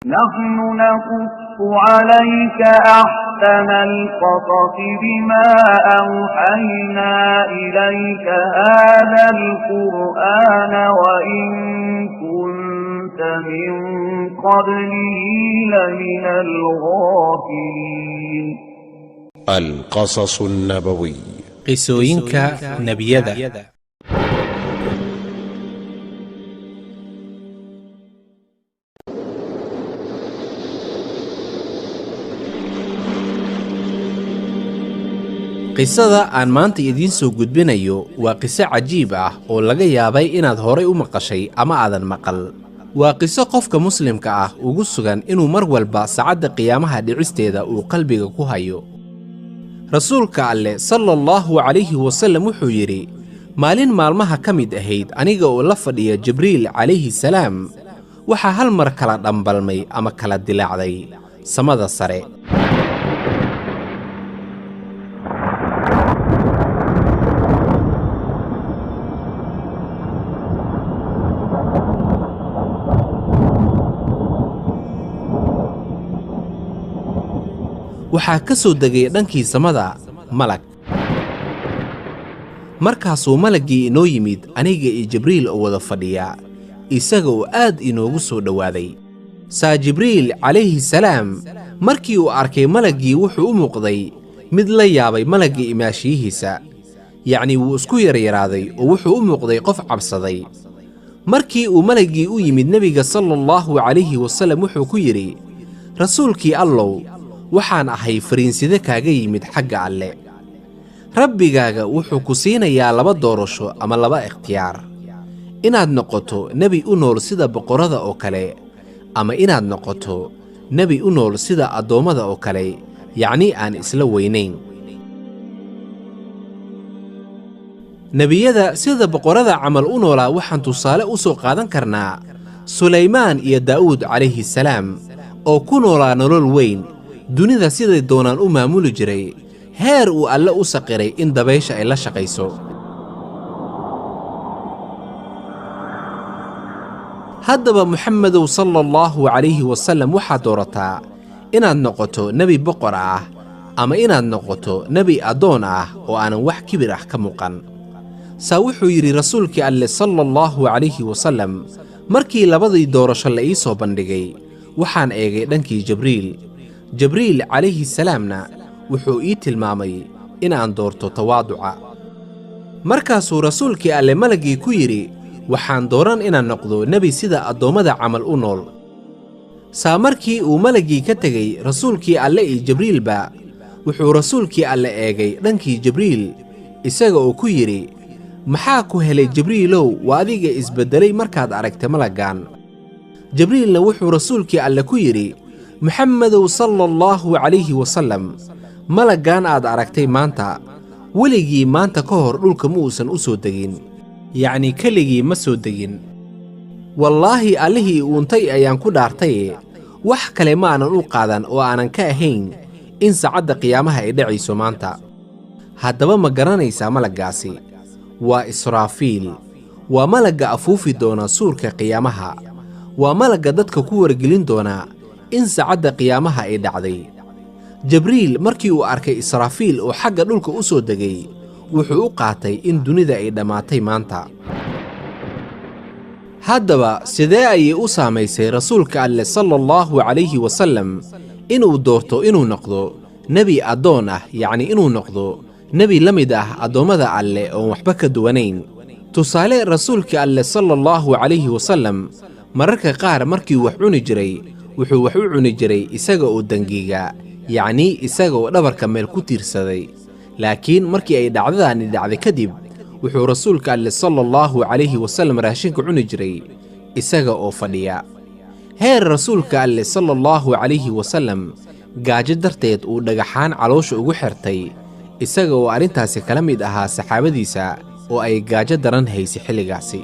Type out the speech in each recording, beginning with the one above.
نحن نقص عليك أحسن القصص بما أوحينا إليك هذا القرآن وإن كنت من قبله لمن الغافلين. القصص النبوي قصوينك نبيذا. qisada aan maanta idiin soo gudbinayo waa qiso cajiib ah oo laga yaabay inaad horay u maqashay ama aadan maqal. waa qiso qofka muslimka ah ugu sugan inuu mar walba saacadda qiyaamaha dhicisteeda uu qalbiga ku hayo. rasuulka Alle sallallahu calayhi wasallam wuxuu yidhi, maalin maalmaha ka mid ahayd aniga oo la fadhiya Jibriil calayhi salaam, waxaa hal mar kala dhambalmay ama kala dilaacday samada sare. waxaa ka soo degay dhankii samada malag. markaasuu malaggii inoo yimid aniga iyo Jibriil oo wada fadhiya, isaga oo aad inoogu soo dhowaaday. saa Jibriil calayhi salaam markii uu arkay malaggii wuxuu u muuqday mid la yaabay malaggii imaashiyihiisa, yacni wuu isku yaryaraaday oo wuxuu u muuqday qof cabsaday. markii uu malaggii u yimid nebiga sallallahu calayhi wasallam wuxuu ku yidhi, rasuulkii Allow, waxaan ahay fariinside kaaga yimid xagga Alle. rabbigaaga wuxuu ku siinayaa laba doorasho ama laba ikhtiyaar: inaad noqoto nebi u nool sida boqorada oo kale, ama inaad noqoto nebi u nool sida addoommada oo kale, yacni aan isla weynayn. nebiyada sida boqorada camal u noolaa waxaan tusaale u soo qaadan karnaa Sulaymaan iyo Daa'uud calayhi salaam oo ku noolaa nolol weyn, dunida siday doonaan u maamuli jiray, heer uu Alle u saqiray in dabaysha ay la shaqayso. haddaba Muxammadow sallallahu calayhi wasallam waxaad doorataa inaad noqoto nebi boqor ah ama inaad noqoto nebi addoon ah oo aanan wax kibir ah ka muuqan. saa wuxuu yidhi rasuulkii Alle sallallahu calayhi wasallam, markii labadii doorasho la ii soo bandhigay waxaan eegay dhankii Jibriil calayhi salaamna wuxuu ii tilmaamay inaan doorto tawaaduca. markaasuu rasuulkii Alle malaggii ku yidhi, waxaan dooran inaan noqdo nebi sida addoommada camal u nool. saa markii uu malaggii ka tegey rasuulkii Alle iyo Jibriilba, wuxuu rasuulkii Alle eegay dhankii Jibriil, isaga oo ku yidhi, maxaa ku helay Jibriilow, waa adiga isbeddelay markaad aragtay malaggan. Jibriilna wuxuu rasuulkii Alle ku yidhi, Muxammadow sallallahu calayhi wasallam, malaggan aad aragtay maanta weligii maanta ka hor dhulka ma uusan u soo degin, yacni keligii ma soo degin. wallaahi allihii uuntay ayaan ku dhaartay, wax kale ma aanan u qaadan oo aanan ka ahayn in saacadda qiyaamaha ay dhacayso maanta. haddaba ma garanaysaa malaggaasi? waa Israafiil. waa malagga afuufi doona suurka qiyaamaha. waa malagga dadka ku wargelin doona in saacadda qiyaamaha ay dhacday. Jibriil markii uu arkay Israafiil oo xagga dhulka u soo degay, wuxuu u qaatay in dunida ay dhammaatay maanta. haddaba sidee ayay u saamaysay rasuulka Alle sallallahu calayhi wasallam inuu doorto inuu noqdo nebi addoon ah, yacni inuu noqdo nebi la mid ah addoommada Alle oon waxba ka duwanayn. tusaale, rasuulka Alle sallallahu calayhi wasallam mararka qaar markii wax cuni jiray wuxuu wax u cuni jiray isaga oo dangiga, yacni isaga oo dhabarka meel ku tiirsaday. laakiin markii ay dhacdadaani dhacday kadib, wuxuu rasuulka Alle sallallahu calayhi wasallam raashinka cuni jiray isaga oo fadhiya. heer rasuulka Alle sallallahu calayhi wasallam gaajo darteed uu dhagaxaan caloosha ugu xirtay, isaga oo arrintaasi kala mid ahaa saxaabadiisa oo ay gaajo daran haysay xilligaasi.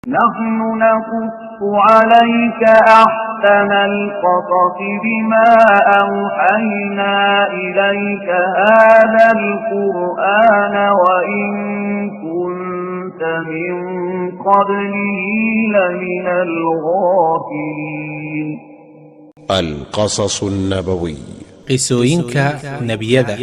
نحن نقص عليك أحسن القصص بما أوحينا إليك هذا القرآن وإن من قبله لمن الغافلين القصص النبوي qisooyinka nebiyada